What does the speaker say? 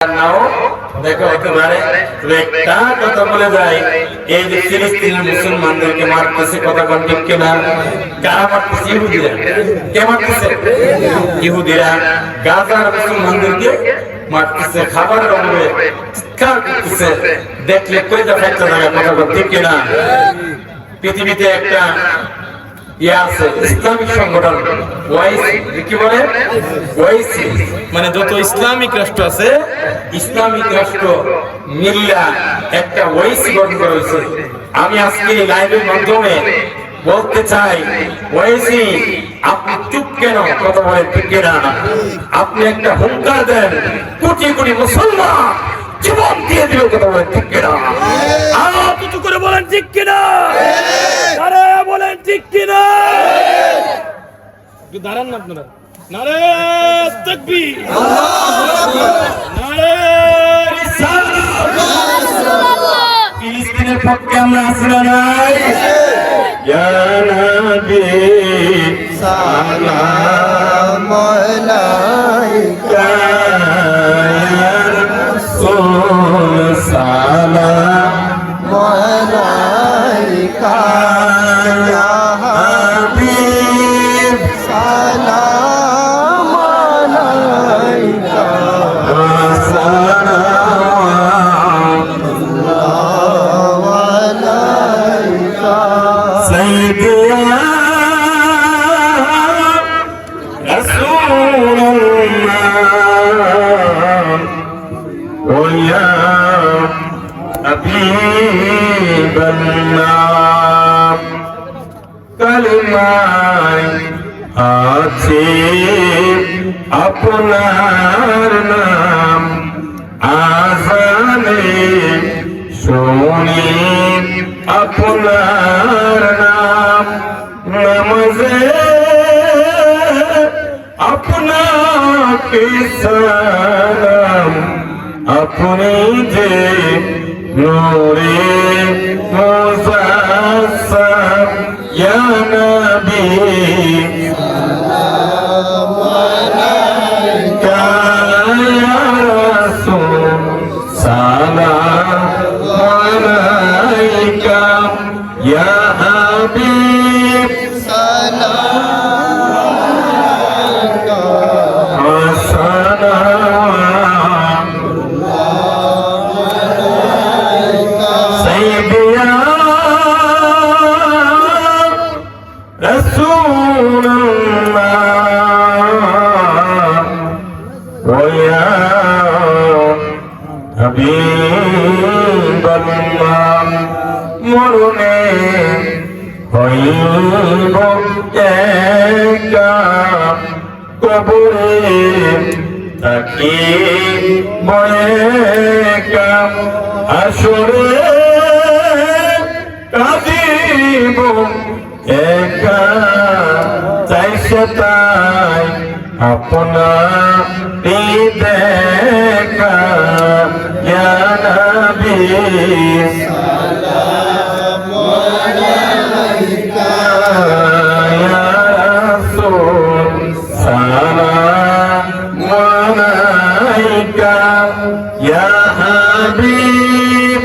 নাও দেখো একেবারে একটা কথা বলে যায়, এই যে ফিলিস্তিনের মুসলমানদেরকে মারতেছে, কথা কোন ঠিক কিনা? কারা মারতেছে? ইহুদিরা। কে মারতেছে? ইহুদিরা গাজার মুসলমানদেরকে মারতেছে, খাবারের অভাবে চিৎকার করতেছে, দেখলে কয়টা ফেটে লাগে, কথা কোন ঠিক কিনা? পৃথিবীতে একটা ইসলামিক সংগঠন কি বলে, মানে যত ইসলামিক রাষ্ট্র আছে, ইসলামিক রাষ্ট্র মিল্লা একটা ওয়াইসি গঠন করা হয়েছে। আমি আজকে লাইভের মাধ্যমে বলতে চাই, ওয়াইসি আপনি চুপ কেন, কথা বলে ঠিক কিনা? আপনি একটা হুঙ্কার দেন, কোটি কোটি মুসলমান জীবন দিয়ে দিল, কথা বলে ঠিক কিনা? আরো কিছু করে বলেন ঠিক কিনা? আরে বলেন ঠিক কিনা? দাঁড়ান না আপনারা। নারে তাকবীর, নারে রিসালাত। ফিলিস্তিনের পক্ষে আমরা আছি না নাই? ইয়া নবী সালাম আলাইকা, ইয়া রাসূল সালাম আলাইকা, ইয়া হাবিব সালাম আলাইকা, সালাম আলাইকা, সাইয়্যিদনা রাসূলুল্লাহ ওয়া ইয়া হাবিবাল্লাহ। কালিমায় আছে আপনার নাম, আযানে শুনি আপনার নাম, নামাজে আপনাকে সালাম, আপনি যে নূরে মুজাসসাম, ইয়া নবী সালাম আলাইকা, ইয়া রাসূল সালাম আলাইকা, ইয়া হাবিব সালাম আলাইকা, সালাম সাইয়্যিদনা রাসূলুল্লাহ ওয়া ইয়া হাবিবাল্লাহ। মরণে হইব একা, কবরে থাকিব একা, আসরে কাঁদিব একা, চাইছে তাই আপনার দেখা, ইয়া নবী সালাম আলাইকা, ইয়া রাসূল সালাম আলাইকা, ইয়া হাবিব